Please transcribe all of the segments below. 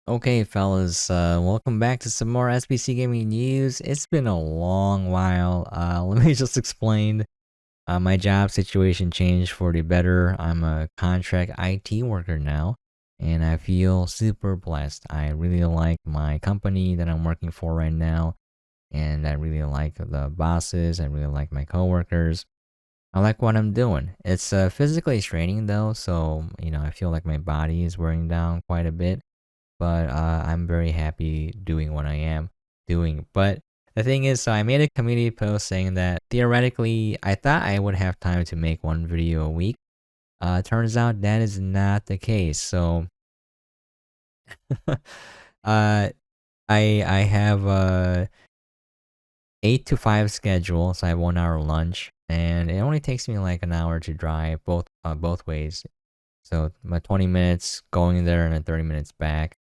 Okay, fellas, welcome back to some more SBC gaming news. It's been a long while. Let me just explain. My job situation changed for the better. I'm a contract IT worker now, and I feel super blessed. I really like my company that I'm working for right now, and I really like the bosses. I really like my coworkers. I like what I'm doing. It's physically straining though, so I feel like my body is wearing down quite a bit, but I'm very happy doing what I am doing. But the thing is, so I made a community post saying that theoretically, I thought I would have time to make one video a week. Turns out that is not the case. So, uh, I have a 8 to 5 schedule, so I have 1 hour lunch, and it only takes me like an hour to drive both ways. So my 20 minutes going there and then 30 minutes back.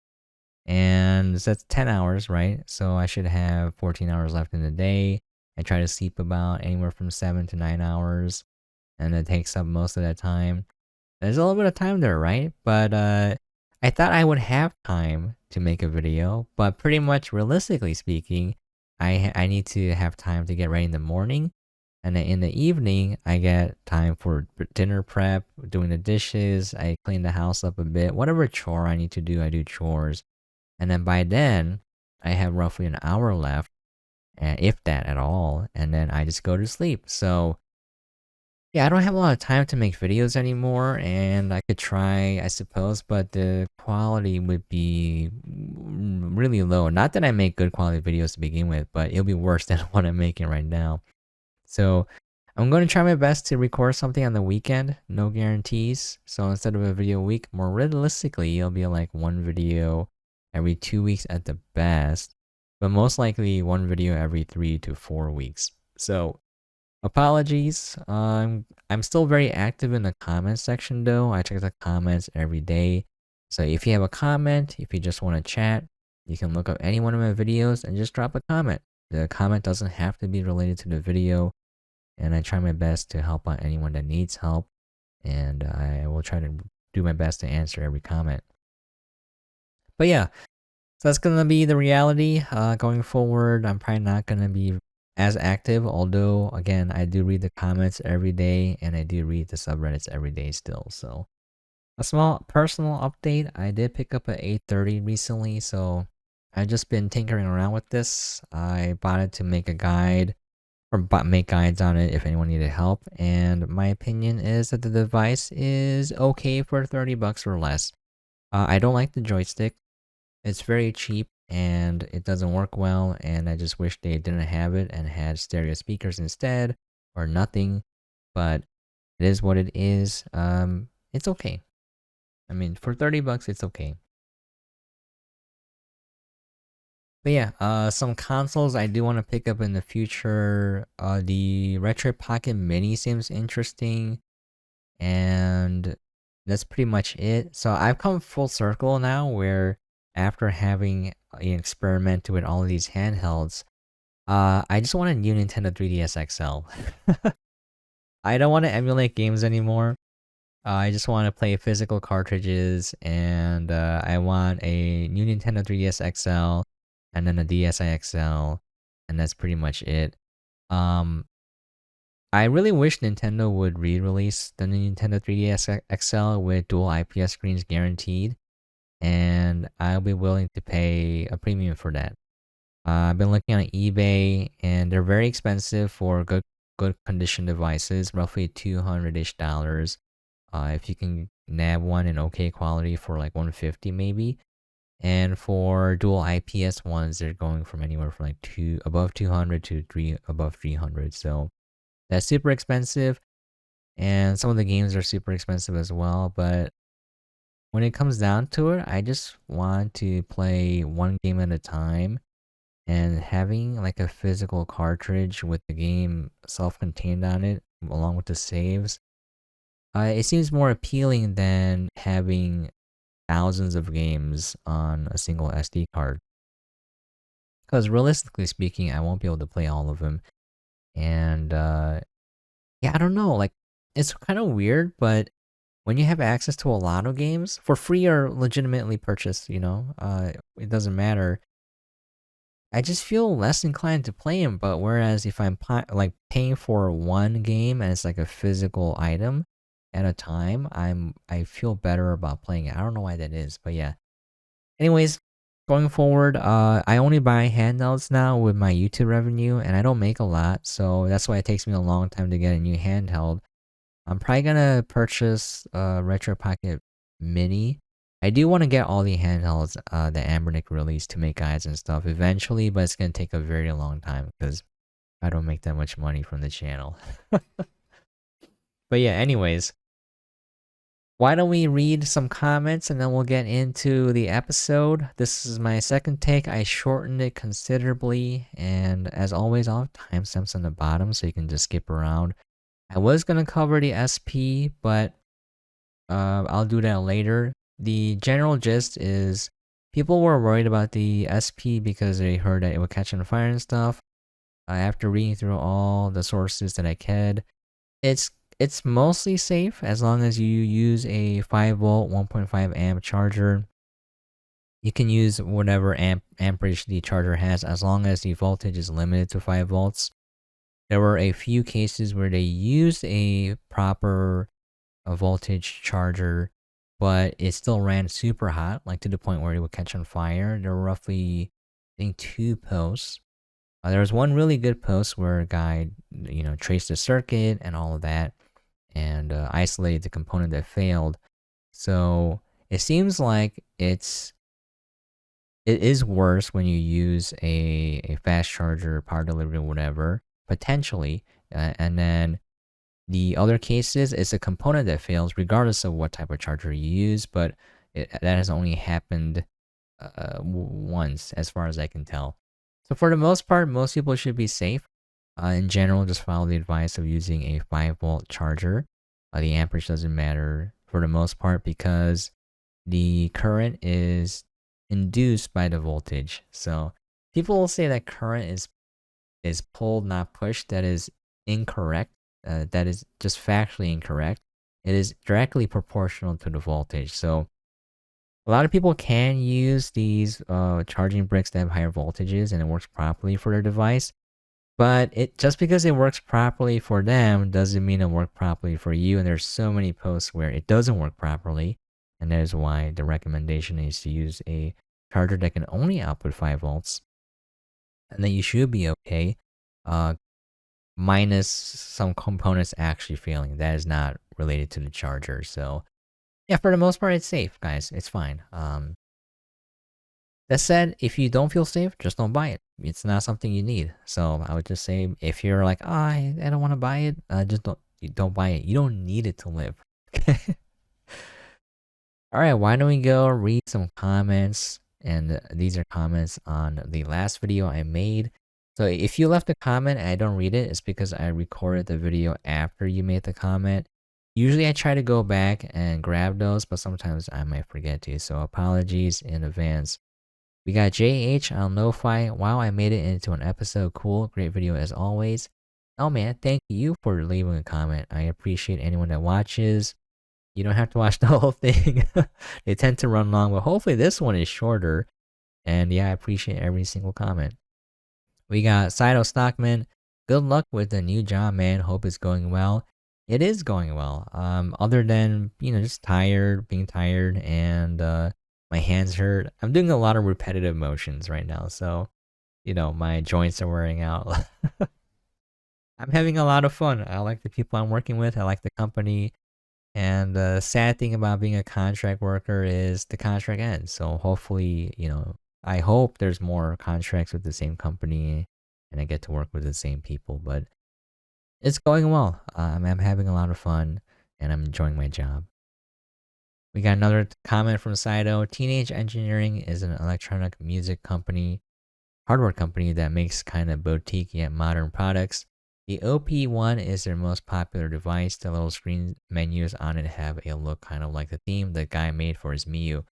And so that's 10 hours, right? So I should have 14 hours left in the day. I try to sleep about anywhere from 7 to 9 hours, and it takes up most of that time. There's a little bit of time there, right? But I thought I would have time to make a video, but pretty much realistically speaking, I need to have time to get ready in the morning, and then in the evening I get time for dinner prep, doing the dishes, I clean the house up a bit, whatever chore I need to do, I do chores. And then by then, I have roughly an hour left, if that at all, and then I just go to sleep. So, yeah, I don't have a lot of time to make videos anymore, and I could try, I suppose, but the quality would be really low. Not that I make good quality videos to begin with, but it'll be worse than what I'm making right now. So, I'm going to try my best to record something on the weekend, no guarantees. So instead of a video a week, more realistically, it'll be like one video every 2 weeks at the best, but most likely one video every 3 to 4 weeks. So apologies. I'm still very active in the comments section though. I check the comments every day. So if you have a comment, if you just want to chat, you can look up any one of my videos and just drop a comment. The comment doesn't have to be related to the video, and I try my best to help out anyone that needs help, and I will try to do my best to answer every comment. But yeah, so that's gonna be the reality. Going forward, I'm probably not gonna be as active, although again, I do read the comments every day, and I do read the subreddits every day still. So a small personal update, I did pick up a 830 recently, so I've just been tinkering around with this. I bought it to make a guide or make guides on it if anyone needed help, and my opinion is that the device is okay for 30 bucks or less. I don't like the joystick. It's very cheap and it doesn't work well, and I just wish they didn't have it and had stereo speakers instead or nothing, but it is what it is. It's okay. I mean, for 30 bucks it's okay. But yeah, some consoles I do want to pick up in the future. The Retroid Pocket Mini seems interesting, and that's pretty much it. So I've come full circle now, where after having experimented with all of these handhelds, I just want a new Nintendo 3DS XL. I don't want to emulate games anymore. I just want to play physical cartridges, and I want a new Nintendo 3DS XL, and then a DSi XL, and that's pretty much it. Um, I really wish Nintendo would re-release the new Nintendo 3DS XL with dual IPS screens guaranteed, and I'll be willing to pay a premium for that. I've been looking on eBay, and they're very expensive for good condition devices, roughly $200-ish. If you can nab one in okay quality for like 150 maybe. And for dual IPS ones, they're going from anywhere from like above 200 to above 300. So that's super expensive, and some of the games are super expensive as well. But when it comes down to it, I just want to play one game at a time, and having like a physical cartridge with the game self-contained on it, along with the saves, it seems more appealing than having thousands of games on a single SD card. Because realistically speaking, I won't be able to play all of them. And yeah, I don't know. Like, it's kind of weird, but when you have access to a lot of games for free or legitimately purchased, it doesn't matter. I just feel less inclined to play them. But whereas if I'm like paying for one game and it's like a physical item at a time, I feel better about playing it. I don't know why that is, but yeah. Anyways, going forward, I only buy handhelds now with my YouTube revenue, and I don't make a lot, so that's why it takes me a long time to get a new handheld. I'm probably gonna purchase a Retro Pocket Mini. I do want to get all the handhelds that Anbernic released to make guides and stuff eventually, but it's gonna take a very long time because I don't make that much money from the channel. But yeah, anyways, why don't we read some comments and then we'll get into the episode. This is my second take. I shortened it considerably, and as always, I'll have timestamps on the bottom so you can just skip around. I was gonna cover the SP, but I'll do that later. The general gist is people were worried about the SP because they heard that it would catch on fire and stuff. After reading through all the sources that I could, it's mostly safe as long as you use a 5-volt 1.5 amp charger. You can use whatever amperage the charger has as long as the voltage is limited to 5 volts. There were a few cases where they used a proper voltage charger, but it still ran super hot, like to the point where it would catch on fire. There were roughly, I think, 2 posts. There was one really good post where a guy, traced the circuit and all of that, and isolated the component that failed. So it seems like it is worse when you use a fast charger, power delivery, whatever, potentially. And then the other cases, it's a component that fails regardless of what type of charger you use, but that has only happened once as far as I can tell. So for the most part, most people should be safe. In general, just follow the advice of using a 5-volt charger. The amperage doesn't matter for the most part because the current is induced by the voltage. So people will say that current is pulled, not pushed. That is incorrect. That is just factually incorrect. It is directly proportional to the voltage. So a lot of people can use these charging bricks that have higher voltages and it works properly for their device. But just because it works properly for them doesn't mean it works properly for you. And there's so many posts where it doesn't work properly. And that is why the recommendation is to use a charger that can only output 5 volts. And then you should be okay. Minus some components actually failing. That is not related to the charger. So yeah, for the most part, it's safe, guys. It's fine. That said, if you don't feel safe, just don't buy it. It's not something you need. So I would just say, if you're like, I don't want to buy it, just don't buy it. You don't need it to live. All right, why don't we go read some comments? And these are comments on the last video I made. So if you left a comment and I don't read it, it's because I recorded the video after you made the comment. Usually I try to go back and grab those, but sometimes I might forget to. So apologies in advance. We got JH on Lo-Fi. Wow, I made it into an episode. Cool. Great video as always. Oh man, thank you for leaving a comment. I appreciate anyone that watches. You don't have to watch the whole thing. They tend to run long, but hopefully this one is shorter. And yeah, I appreciate every single comment. We got Saito Stockman. Good luck with the new job, man. Hope it's going well. It is going well. Other than, just being tired, and my hands hurt. I'm doing a lot of repetitive motions right now, so, my joints are wearing out. I'm having a lot of fun. I like the people I'm working with. I like the company. And the sad thing about being a contract worker is the contract ends. So hopefully, I hope there's more contracts with the same company and I get to work with the same people. But it's going well. I'm having a lot of fun and I'm enjoying my job. We got another comment from Saito. Teenage Engineering is an electronic music company, hardware company that makes kind of boutique yet modern products. The OP1 is their most popular device. The little screen menus on it have a look kind of like the theme the guy made for his Miyoo.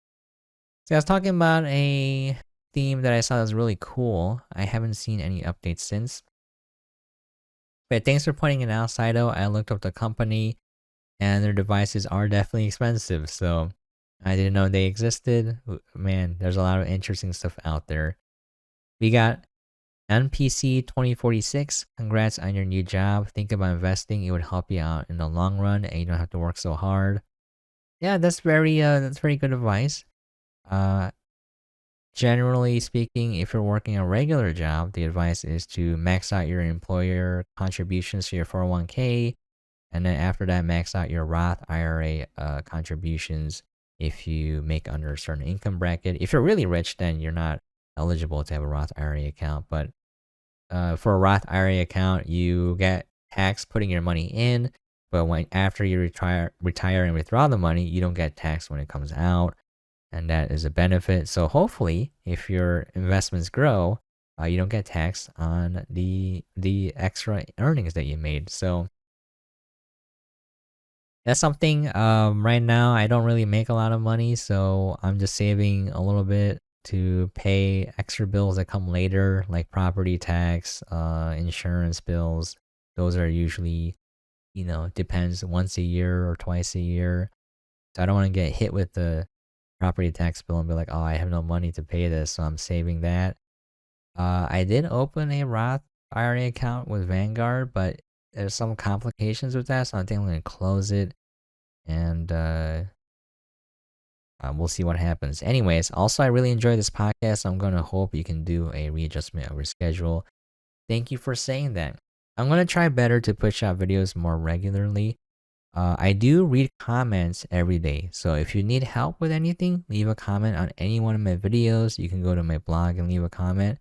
So I was talking about a theme that I saw was really cool. I haven't seen any updates since. But thanks for pointing it out, Saito. I looked up the company and their devices are definitely expensive. So I didn't know they existed. Man, there's a lot of interesting stuff out there. We got NPC 2046. Congrats on your new job. Think about investing. It would help you out in the long run, and you don't have to work so hard. Yeah, that's very good advice. Uh, Generally speaking, if you're working a regular job, the advice is to max out your employer contributions to your 401k, and then after that, max out your Roth IRA contributions if you make under a certain income bracket. If you're really rich, then you're not eligible to have a Roth IRA account. But for a Roth IRA account, you get taxed putting your money in, but when after you retire and withdraw the money, you don't get taxed when it comes out, and that is a benefit. So hopefully, if your investments grow, you don't get taxed on the extra earnings that you made. So that's something. Right now, I don't really make a lot of money, so I'm just saving a little bit to pay extra bills that come later, like property tax, insurance bills. Those are usually, depends once a year or twice a year. So I don't want to get hit with the property tax bill and be like, oh, I have no money to pay this, so I'm saving that. I did open a Roth IRA account with Vanguard, but there's some complications with that, so I think I'm gonna close it, and we'll see what happens. Anyways, also I really enjoyed this podcast, so I'm gonna hope you can do a readjustment of your schedule. Thank you for saying that. I'm gonna try better to push out videos more regularly. I do read comments every day, so if you need help with anything, leave a comment on any one of my videos. You can go to my blog and leave a comment.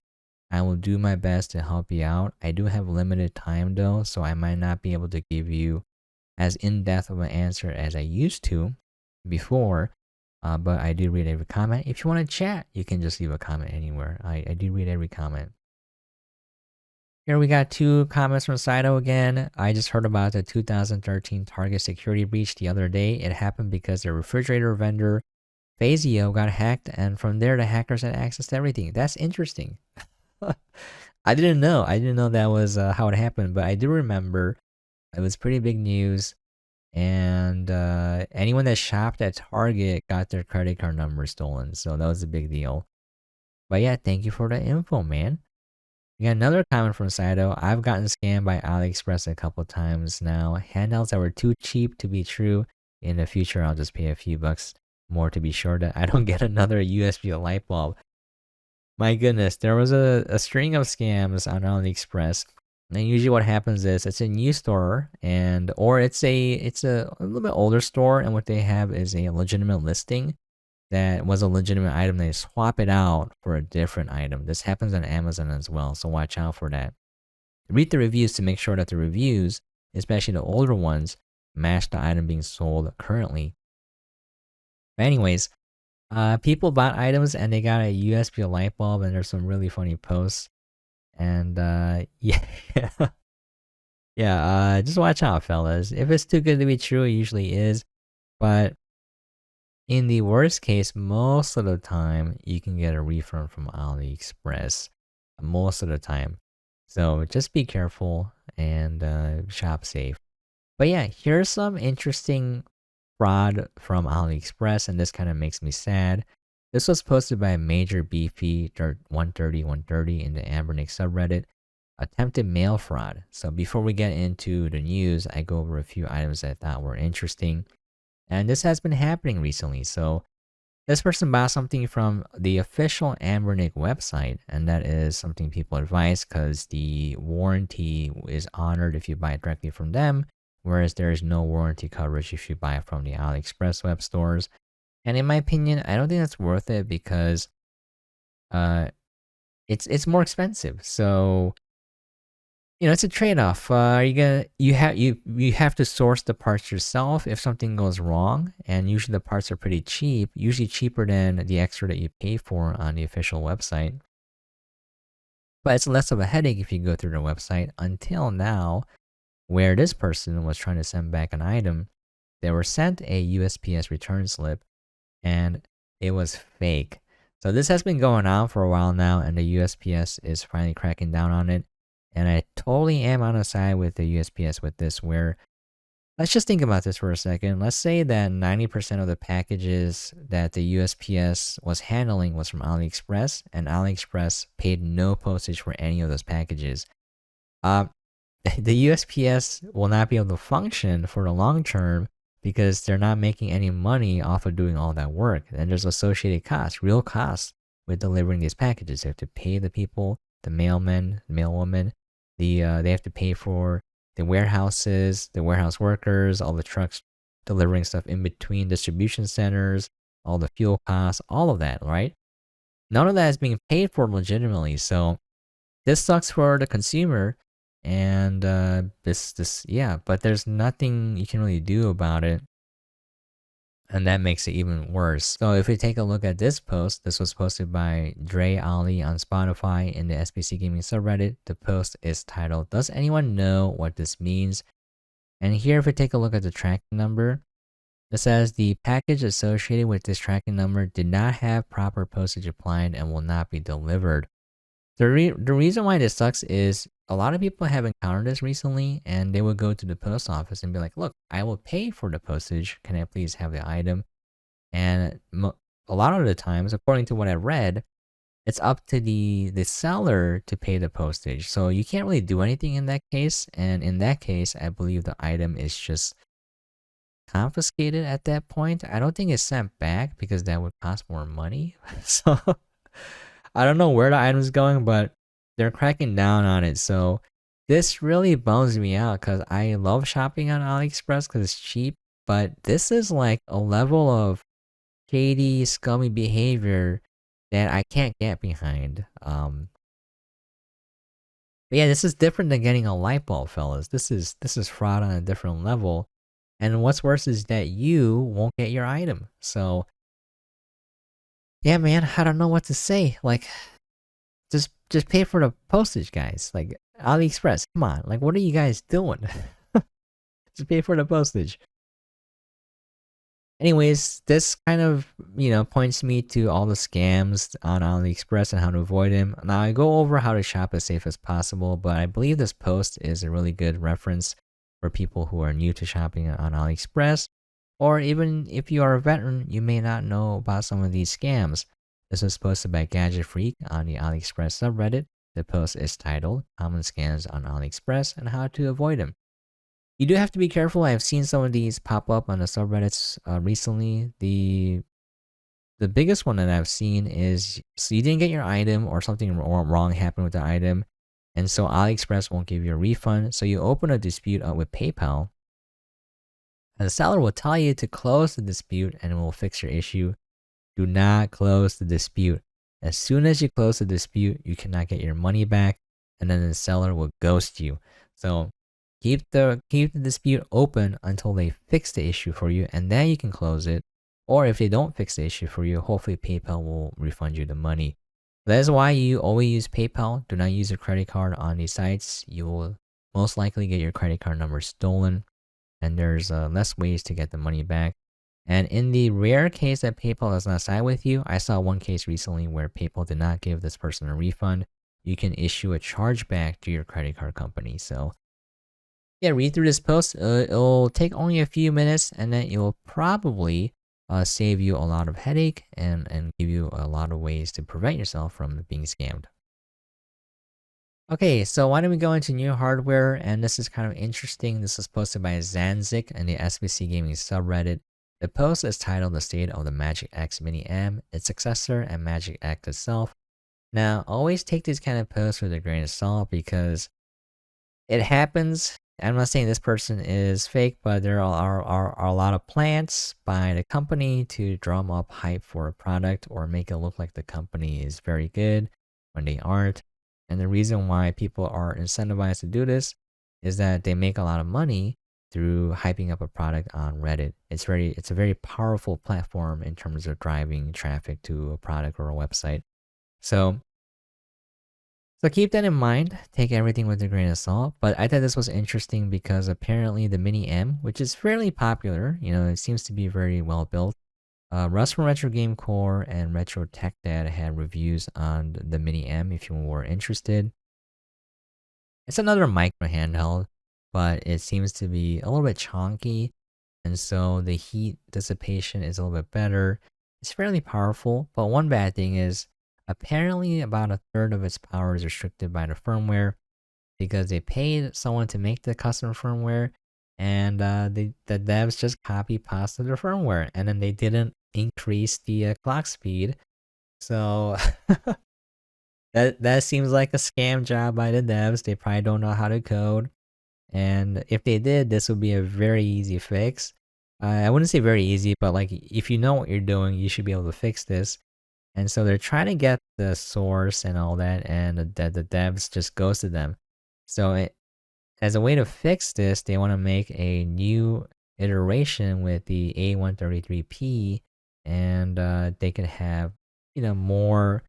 I will do my best to help you out. I do have limited time though, so I might not be able to give you as in-depth of an answer as I used to before, but I do read every comment. If you want to chat, you can just leave a comment anywhere. I do read every comment. Here we got 2 comments from Saito again. I just heard about the 2013 Target security breach the other day. It happened because the refrigerator vendor, Fazio, got hacked, and from there the hackers had access to everything. That's interesting. I didn't know. I didn't know that was how it happened, but I do remember it was pretty big news. And anyone that shopped at Target got their credit card number stolen, so that was a big deal. But yeah, thank you for the info, man. We got another comment from Saito. I've gotten scammed by Aliexpress a couple times now. Handhelds that were too cheap to be true. In the future, I'll just pay a few bucks more to be sure that I don't get another USB light bulb. My goodness, there was a string of scams on AliExpress. And usually what happens is it's a new store, or it's a little bit older store, and what they have is a legitimate listing that was a legitimate item. They swap it out for a different item. This happens on Amazon as well, so watch out for that. Read the reviews to make sure that the reviews, especially the older ones, match the item being sold currently. But anyways, people bought items and they got a USB light bulb, and there's some really funny posts. And yeah, yeah, just watch out, fellas. If it's too good to be true, it usually is. But in the worst case, most of the time, you can get a refund from AliExpress. Most of the time. So just be careful and shop safe. But yeah, here's some interesting fraud from AliExpress, and this kind of makes me sad. This was posted by Major Beefy 130 in the Anbernic subreddit. Attempted mail fraud. So before we get into the news, I go over a few items that I thought were interesting. And this has been happening recently. So this person bought something from the official Anbernic website, and that is something people advise because the warranty is honored if you buy it directly from them, whereas there is no warranty coverage if you buy it from the AliExpress web stores. And in my opinion, I don't think that's worth it because it's more expensive. So it's a trade-off. You have to source the parts yourself if something goes wrong, and usually the parts are pretty cheap, usually cheaper than the extra that you pay for on the official website. But it's less of a headache if you go through the website. Until now, where this person was trying to send back an item, they were sent a USPS return slip, and it was fake. So this has been going on for a while now, and the USPS is finally cracking down on it. And I totally am on the side with the USPS with this, where let's just think about this for a second. Let's say that 90% of the packages that the USPS was handling was from AliExpress, and AliExpress paid no postage for any of those packages. Um, the USPS will not be able to function for the long term because they're not making any money off of doing all that work. And there's associated costs, real costs with delivering these packages. They have to pay the people, the mailmen, the mailwoman. They have to pay for the warehouses, the warehouse workers, all the trucks delivering stuff in between distribution centers, all the fuel costs, all of that, right? None of that is being paid for legitimately. So this sucks for the consumer, and yeah, but there's nothing you can really do about it, and that makes it even worse. So if we take a look at this post, this was posted by Dre Ali on Spotify in the SBC Gaming subreddit. The post is titled, "Does anyone know what this means?" And here, if we take a look at the tracking number, it says the package associated with this tracking number did not have proper postage applied and will not be delivered. The reason why this sucks is a lot of people have encountered this recently, and they would go to the post office and be like, "Look, I will pay for the postage. Can I please have the item?" And a lot of the times, according to what I read, it's up to the seller to pay the postage. So you can't really do anything in that case. And in that case, I believe the item is just confiscated at that point. I don't think it's sent back because that would cost more money. So I don't know where the item's going, but they're cracking down on it. So this really bums me out because I love shopping on AliExpress because it's cheap. But this is like a level of shady, scummy behavior that I can't get behind. But yeah, this is different than getting a light bulb, fellas. This is fraud on a different level. And what's worse is that you won't get your item. So yeah, man, I don't know what to say. Like, just pay for the postage, guys. Like, AliExpress, come on. Like, what are you guys doing? Just pay for the postage. Anyways, this kind of, points me to all the scams on AliExpress and how to avoid them. Now, I go over how to shop as safe as possible, but I believe this post is a really good reference for people who are new to shopping on AliExpress, or even if you are a veteran, you may not know about some of these scams. This was posted by gadget-freak on the AliExpress subreddit. The post is titled, "Common Scams on AliExpress and How to Avoid Them." You do have to be careful. I've seen some of these pop up on the subreddits recently. The biggest one that I've seen is, so you didn't get your item or something wrong happened with the item, and so AliExpress won't give you a refund. So you open a dispute up with PayPal, and the seller will tell you to close the dispute and it will fix your issue. Do not close the dispute. As soon as you close the dispute, you cannot get your money back, and then the seller will ghost you. So keep the dispute open until they fix the issue for you, and then you can close it. Or if they don't fix the issue for you, hopefully PayPal will refund you the money. That is why you always use PayPal. Do not use a credit card on these sites. You will most likely get your credit card number stolen, and there's less ways to get the money back. And in the rare case that PayPal does not side with you, I saw one case recently where PayPal did not give this person a refund. You can issue a chargeback to your credit card company. So yeah, read through this post. It'll take only a few minutes, and then it will probably save you a lot of headache and give you a lot of ways to prevent yourself from being scammed. Okay, so why don't we go into new hardware? And this is kind of interesting. This is posted by Zanzik in the SBC Gaming subreddit. The post is titled "The State of the MagicX Mini M, its successor, and MagicX itself." Now, always take these kind of posts with a grain of salt because it happens. I'm not saying this person is fake, but there are a lot of plants by the company to drum up hype for a product or make it look like the company is very good when they aren't. And the reason why people are incentivized to do this is that they make a lot of money through hyping up a product on Reddit. It's a very powerful platform in terms of driving traffic to a product or a website. So keep that in mind. Take everything with a grain of salt. But I thought this was interesting because apparently the Mini M, which is fairly popular, it seems to be very well built. Russ from Retro Game Core and Retro Tech Dad had reviews on the Mini M if you were interested. It's another micro handheld. but it seems to be a little bit chonky, and so the heat dissipation is a little bit better. It's fairly powerful, but one bad thing is apparently about a third of its power is restricted by the firmware because they paid someone to make the custom firmware, and the devs just copy pasted the firmware, and then they didn't increase the clock speed. So that seems like a scam job by the devs. They probably don't know how to code, and if they did, this would be a very easy fix. I wouldn't say very easy, but like if you know what you're doing, you should be able to fix this. And so they're trying to get the source and all that, and the devs just ghosted them. So as a way to fix this, they want to make a new iteration with the A133P, and they could have more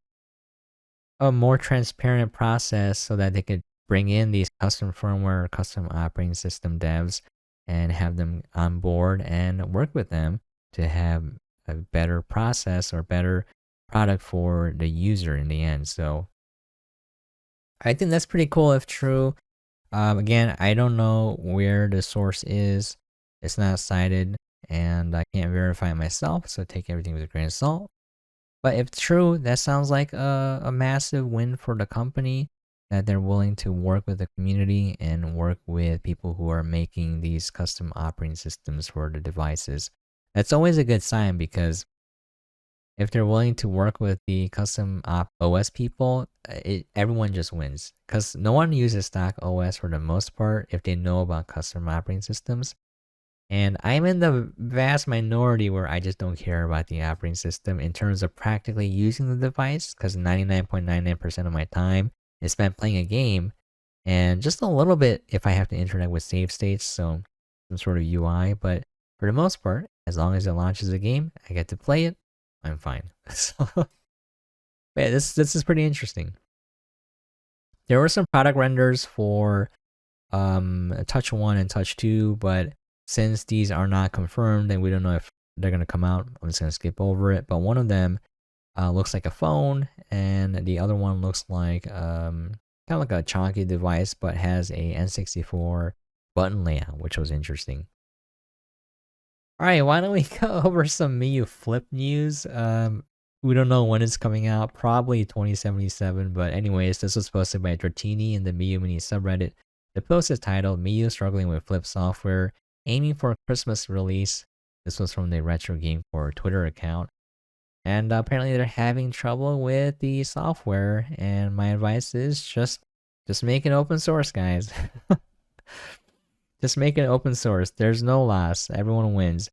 a more transparent process so that they could bring in these custom firmware, custom operating system devs, and have them on board and work with them to have a better process or better product for the user in the end. So I think that's pretty cool if true. Again, I don't know where the source is. It's not cited, and I can't verify it myself, so take everything with a grain of salt. But if true, that sounds like a massive win for the company, that they're willing to work with the community and work with people who are making these custom operating systems for the devices. That's always a good sign, because if they're willing to work with the custom OS people, everyone just wins. Because no one uses stock OS for the most part if they know about custom operating systems. And I'm in the vast minority where I just don't care about the operating system in terms of practically using the device, because 99.99% of my time is spent playing a game, and just a little bit if I have to interact with save states, so some sort of UI. But for the most part, as long as it launches a game, I get to play it, I'm fine. So, yeah, this is pretty interesting. There were some product renders for Touch 1 and Touch 2, but since these are not confirmed and we don't know if they're going to come out, I'm just going to skip over it. But one of them looks like a phone, and the other one looks like kind of like a chunky device, but has a N64 button layout, which was interesting. Alright, why don't we go over some Miyoo Flip news? We don't know when it's coming out, probably 2077, but anyways, this was posted by Dratini in the Miyoo Mini subreddit. The post is titled, Miyoo struggling with flip software, aiming for a Christmas release. This was from the Retro Game for Twitter account. And apparently they're having trouble with the software, and my advice is just make it open source, guys. Just make it open source. There's no loss. Everyone wins.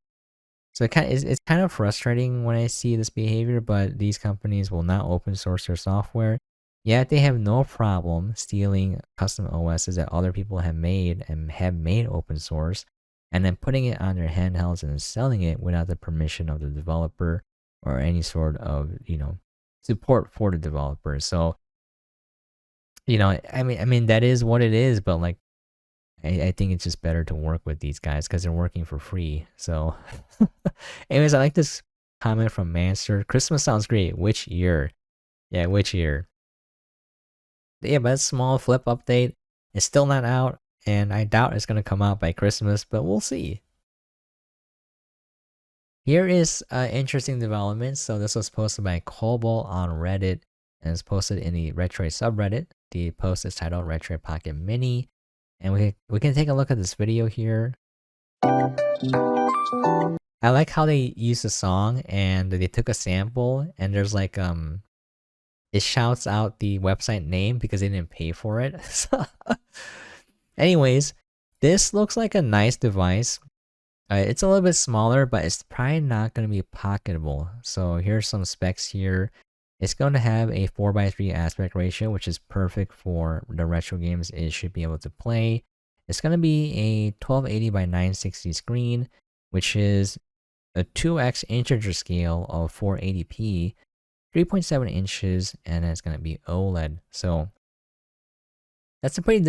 So it's kind of frustrating when I see this behavior, but these companies will not open source their software. Yet they have no problem stealing custom OSs that other people have made and have made open source, and then putting it on their handhelds and selling it without the permission of the developer or any sort of, support for the developer. So, I mean that is what it is, but like, I think it's just better to work with these guys because they're working for free. So, anyways, I like this comment from Manster. Christmas sounds great. Which year? Yeah, which year? Yeah, but a small flip update. It's still not out, and I doubt it's gonna come out by Christmas, but we'll see. Here is interesting development. So this was posted by Cobalt on Reddit, and it's posted in the Retroid subreddit. The post is titled Retroid Pocket Mini. And we can take a look at this video here. I like how they use the song and they took a sample, and there's like it shouts out the website name because they didn't pay for it. Anyways, this looks like a nice device. It's a little bit smaller, but it's probably not going to be pocketable. So here's some specs here. It's going to have a 4:3 aspect ratio, which is perfect for the retro games it should be able to play. It's going to be a 1280 by 960 screen, which is a 2x integer scale of 480p, 3.7 inches, and it's going to be OLED. So that's a pretty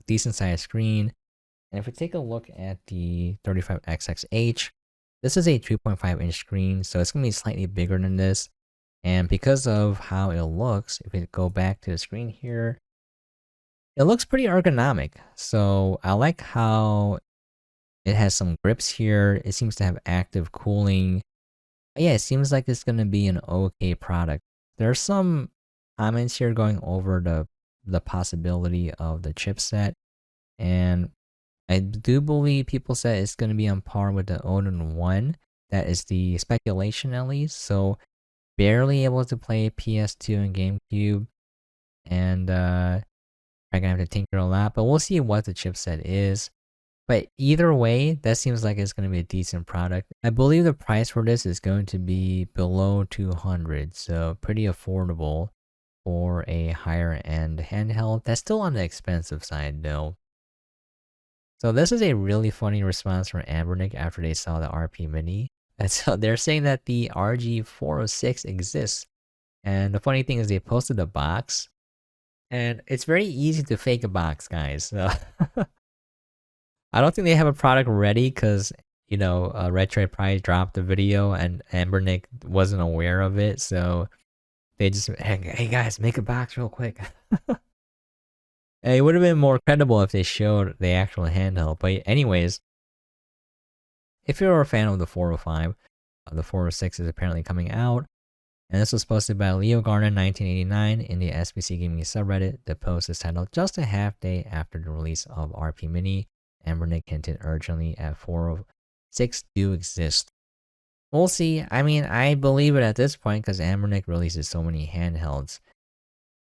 decent sized screen. And if we take a look at the 35XXH, this is a 3.5 inch screen, so it's going to be slightly bigger than this. And because of how it looks, if we go back to the screen here, It looks pretty ergonomic. So I like how it has some grips here. It seems to have active cooling. Yeah, it seems like it's gonna be an okay product. There's some comments here going over the possibility of the chipset, and I do believe people said it's gonna be on par with the Odin 1. That is the speculation at least. So barely able to play PS2 and GameCube, and I'm gonna have to tinker a lot, but we'll see what the chipset is. But either way, that seems like it's going to be a decent product. I believe the price for this is going to be below 200, so pretty affordable for a higher end handheld. That's still on the expensive side though. So this is a really funny response from Anbernic after they saw the RP Mini. And so they're saying that the RG4006 exists. And the funny thing is they posted a box. And it's very easy to fake a box, guys. So I don't think they have a product ready because, you know, Retroid probably dropped the video and Anbernic wasn't aware of it. So they just, hey guys, make a box real quick. It would have been more credible if they showed the actual handheld. But anyways, if you're a fan of the 405, the 406 is apparently coming out. And this was posted by Leo Garner 1989 in the SBC Gaming subreddit. The post is titled "Just a half day after the release of RP Mini, Anbernic hinted urgently at 406 do exist." We'll see. I mean, I believe it at this point because Anbernic releases so many handhelds.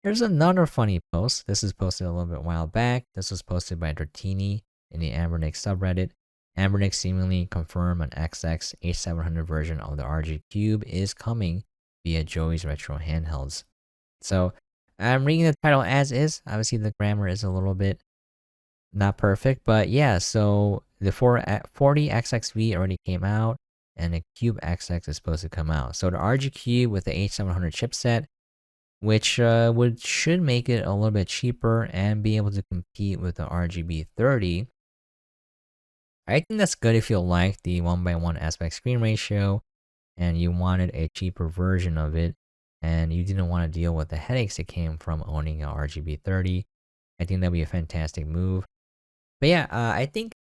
Here's another funny post. This is posted a little bit while back. This was posted by Dratini in the Anbernic subreddit. Anbernic seemingly confirmed an XX H700 version of the RG Cube is coming via Joey's Retro Handhelds. So I'm reading the title as is. Obviously the grammar is a little bit not perfect, but yeah, so the 40XXV already came out and the CubeXX is supposed to come out. So the RG Cube with the H700 chipset, which should make it a little bit cheaper and be able to compete with the RGB30. I think that's good if you like the 1:1 aspect screen ratio and you wanted a cheaper version of it and you didn't want to deal with the headaches that came from owning a RGB30. I think that'd be a fantastic move. But yeah, I think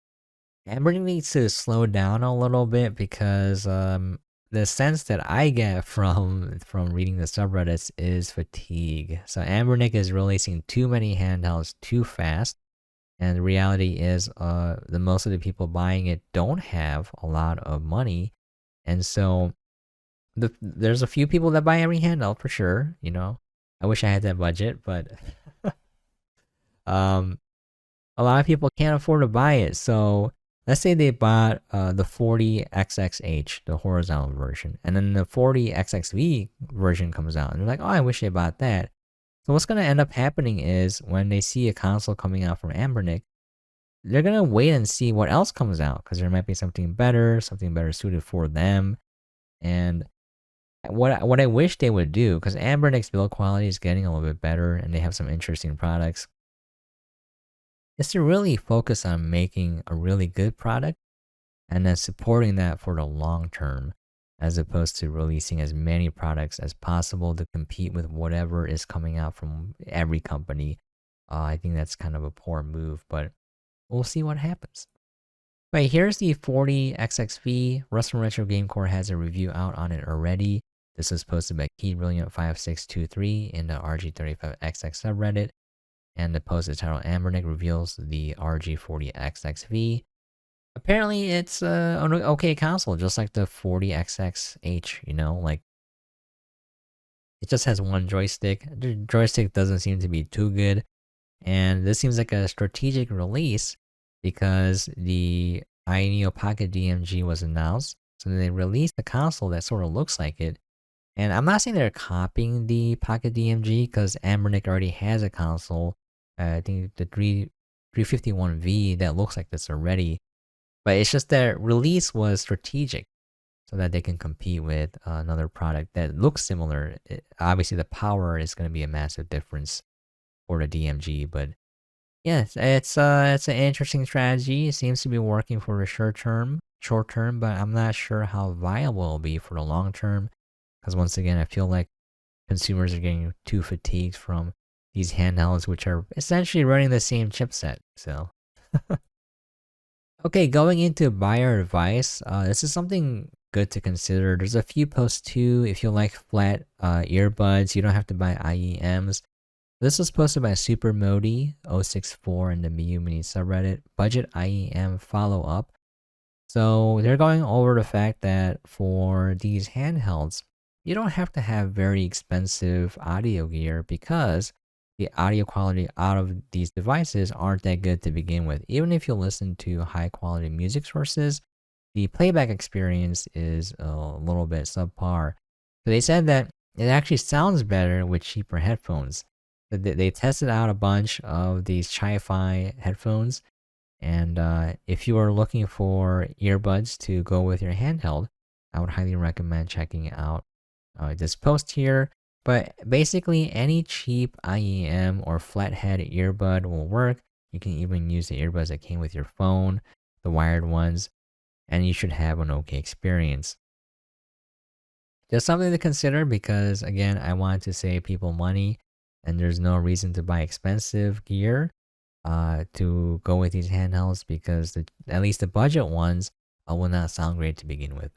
Anbernic needs to slow down a little bit because the sense that I get from reading the subreddits is fatigue. So Anbernic is releasing too many handhelds too fast. And the reality is the most of the people buying it don't have a lot of money. And so there's a few people that buy every handheld for sure, you know. I wish I had that budget, but a lot of people can't afford to buy it. So let's say they bought the 40XXH, the horizontal version, and then the 40XXV version comes out, and they're like, oh, I wish I bought that. So what's going to end up happening is when they see a console coming out from Anbernic, they're going to wait and see what else comes out because there might be something better suited for them. And what I wish they would do, because Anbernic's build quality is getting a little bit better and they have some interesting products, is to really focus on making a really good product and then supporting that for the long term, as opposed to releasing as many products as possible to compete with whatever is coming out from every company. I think that's kind of a poor move, but we'll see what happens. But here's the 40XXV. Rust Retro Gamecore has a review out on it already. This was posted by KeyBrilliant5623 in the RG35XX subreddit. And the post is titled Anbernic reveals the RG40XXV. Apparently it's an okay console, just like the 40XXH, you know, like it just has one joystick. The joystick doesn't seem to be too good. And this seems like a strategic release because the IEMs Pocket DMG was announced. So they released a console that sort of looks like it. And I'm not saying they're copying the Pocket DMG because Anbernic already has a console. I think the 351V that looks like this already. But it's just their release was strategic so that they can compete with another product that looks similar. Obviously, the power is going to be a massive difference for the DMG, but yeah, it's an interesting strategy. It seems to be working for the short term, but I'm not sure how viable it'll be for the long term. Because once again, I feel like consumers are getting too fatigued from these handhelds, which are essentially running the same chipset. So, okay, going into buyer advice, this is something good to consider. There's a few posts too. If you like flat earbuds, you don't have to buy IEMs. This was posted by Super Modi 064 in the Miyoo Mini subreddit. Budget IEM follow up. So they're going over the fact that for these handhelds, you don't have to have very expensive audio gear because the audio quality out of these devices aren't that good to begin with. Even if you listen to high quality music sources, the playback experience is a little bit subpar. So they said that it actually sounds better with cheaper headphones. They tested out a bunch of these Chi-Fi headphones, and if you are looking for earbuds to go with your handheld, I would highly recommend checking out this post here. But basically, any cheap IEM or flathead earbud will work. You can even use the earbuds that came with your phone, the wired ones, and you should have an okay experience. Just something to consider because, again, I want to save people money, and there's no reason to buy expensive gear to go with these handhelds because at least the budget ones will not sound great to begin with.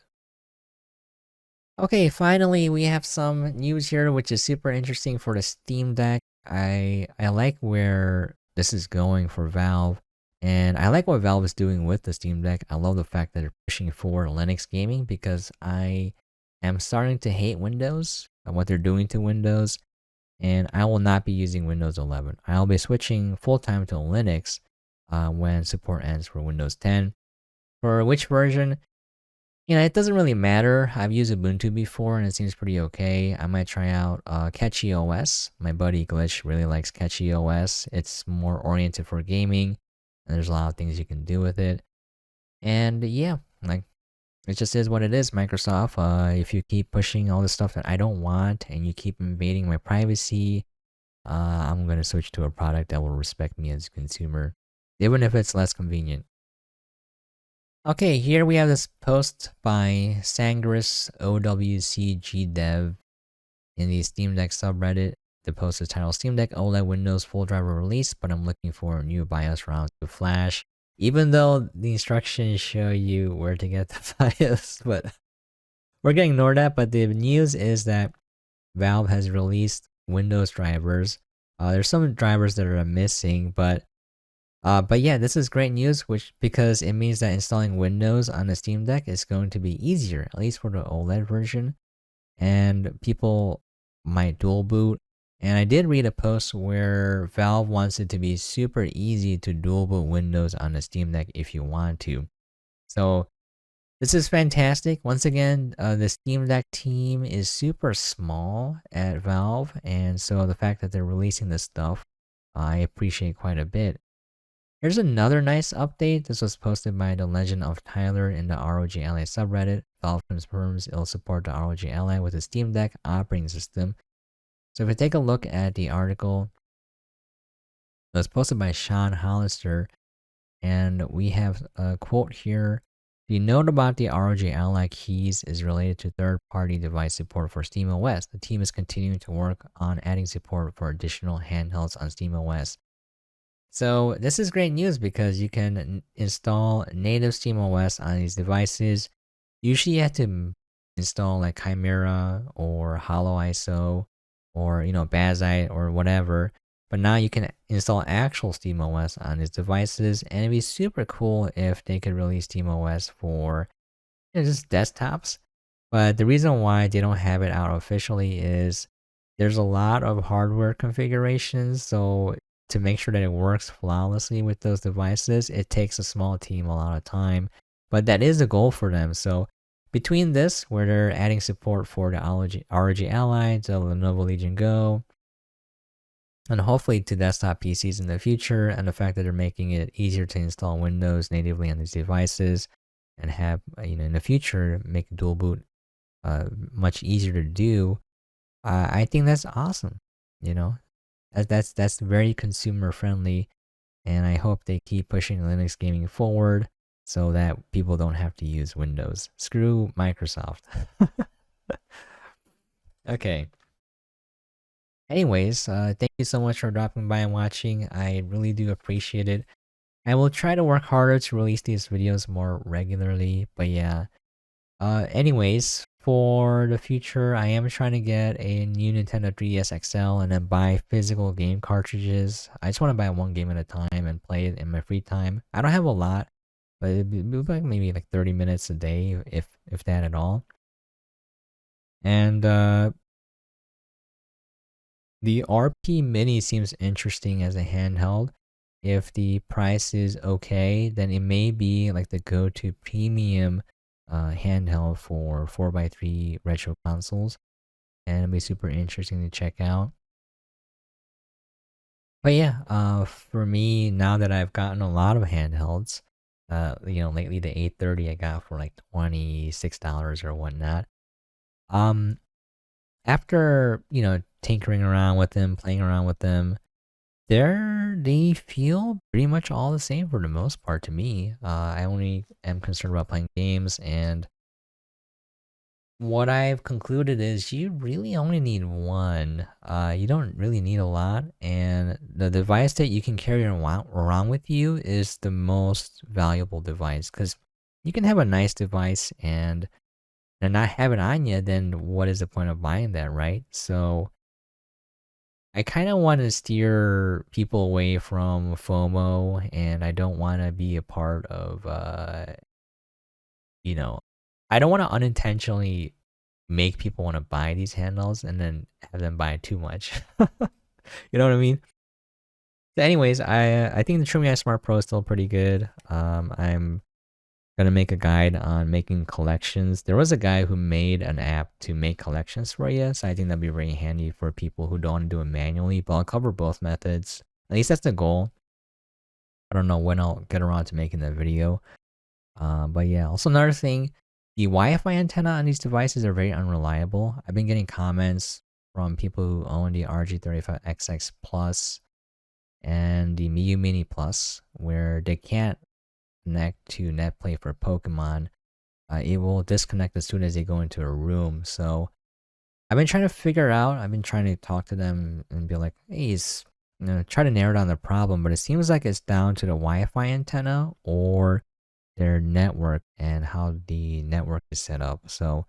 Okay, finally we have some news here which is super interesting for the Steam Deck. I like where this is going for Valve, and I like what Valve is doing with the Steam Deck. I love the fact that they're pushing for Linux gaming because I am starting to hate Windows and what they're doing to Windows, and I will not be using Windows 11. I'll be switching full-time to Linux when support ends for Windows 10. For which version, it doesn't really matter. I've used Ubuntu before and it seems pretty okay. I might try out CubeXX. My buddy Glitch really likes CubeXX. It's more oriented for gaming, and there's a lot of things you can do with it. And yeah, like, it just is what it is, Microsoft. If you keep pushing all the stuff that I don't want and you keep invading my privacy, I'm going to switch to a product that will respect me as a consumer, even if it's less convenient. Okay, here we have this post by Sangris OWCG Dev in the Steam Deck subreddit. The post is titled Steam Deck OLED Windows Full Driver Release, but I'm looking for a new BIOS route to Flash. Even though the instructions show you where to get the BIOS, but we're gonna ignore that. But the news is that Valve has released Windows drivers. There's some drivers that are missing, but yeah, this is great news, because it means that installing Windows on the Steam Deck is going to be easier, at least for the OLED version, and people might dual boot. And I did read a post where Valve wants it to be super easy to dual boot Windows on the Steam Deck if you want to. So this is fantastic. Once again, the Steam Deck team is super small at Valve, and so the fact that they're releasing this stuff, I appreciate quite a bit. Here's another nice update. This was posted by the Legend of Tyler in the ROG Ally subreddit. Valve confirms it'll support the ROG Ally with the Steam Deck operating system. So if we take a look at the article, it was posted by Sean Hollister, and we have a quote here. The note about the ROG Ally keys is related to third-party device support for SteamOS. The team is continuing to work on adding support for additional handhelds on SteamOS. So this is great news because you can install native SteamOS on these devices. Usually you have to install like Chimera or HoloISO or Bazite or whatever. But now you can install actual SteamOS on these devices, and it'd be super cool if they could release SteamOS for just desktops. But the reason why they don't have it out officially is there's a lot of hardware configurations, so to make sure that it works flawlessly with those devices, it takes a small team a lot of time. But that is a goal for them. So between this, where they're adding support for the ROG Ally, the Lenovo Legion Go, and hopefully to desktop PCs in the future, and the fact that they're making it easier to install Windows natively on these devices, and have in the future make dual boot much easier to do, I think that's awesome. That's very consumer friendly, and I hope they keep pushing Linux gaming forward so that people don't have to use Windows. Screw Microsoft. Okay. anyways, thank you so much for dropping by and watching. I really do appreciate it. I will try to work harder to release these videos more regularly, but yeah. Anyways, for the future, I am trying to get a new Nintendo 3DS XL and then buy physical game cartridges. I just want to buy one game at a time and play it in my free time. I don't have a lot, but it'd be like maybe like 30 minutes a day, if that at all. And the RP Mini seems interesting as a handheld. If the price is okay, then it may be like the go-to premium handheld for 4x3 retro consoles, and it'll be super interesting to check out. But yeah, for me, now that I've gotten a lot of handhelds, lately the 830 I got for like $26 or whatnot. After, tinkering around with them, playing around with them, they feel pretty much all the same for the most part to me. I only am concerned about playing games, and what I've concluded is you really only need one. You don't really need a lot, and the device that you can carry around with you is the most valuable device, because you can have a nice device and not have it on you, then what is the point of buying that, right? So I kind of want to steer people away from FOMO, and I don't want to be a part of, you know, I don't want to unintentionally make people want to buy these handles and then have them buy too much. You know what I mean? So anyways, I think the TrueMI Smart Pro is still pretty good. I'm gonna make a guide on making collections. There was a guy who made an app to make collections for you, so I think that'd be very handy for people who don't want to do it manually, but I'll cover both methods. At least that's the goal. I don't know when I'll get around to making that video. But yeah, also another thing, the Wi-Fi antenna on these devices are very unreliable. I've been getting comments from people who own the RG35XX Plus and the Miyoo Mini Plus, where they can't connect to NetPlay for Pokemon. It will disconnect as soon as they go into a room. So I've been trying to figure out, I've been trying to talk to them and be like, hey, try to narrow down the problem, but it seems like it's down to the Wi-Fi antenna or their network and how the network is set up. So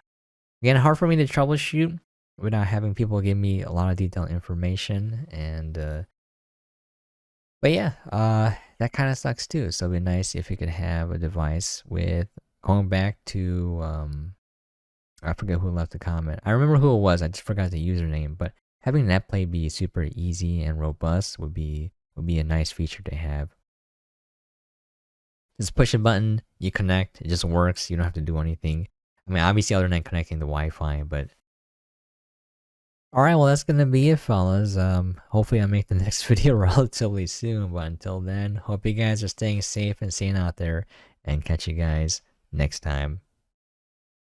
again, hard for me to troubleshoot without having people give me a lot of detailed information. And but yeah, that kind of sucks too. So it'd be nice if you could have a device with, going back to I forget who left the comment. I remember who it was. I just forgot the username. But having NetPlay be super easy and robust would be a nice feature to have. Just push a button, you connect, it just works. You don't have to do anything. I mean, obviously other than connecting the Wi-Fi, but alright, well that's gonna be it, fellas. Hopefully I'll make the next video relatively soon, but until then, hope you guys are staying safe and staying out there, and catch you guys next time.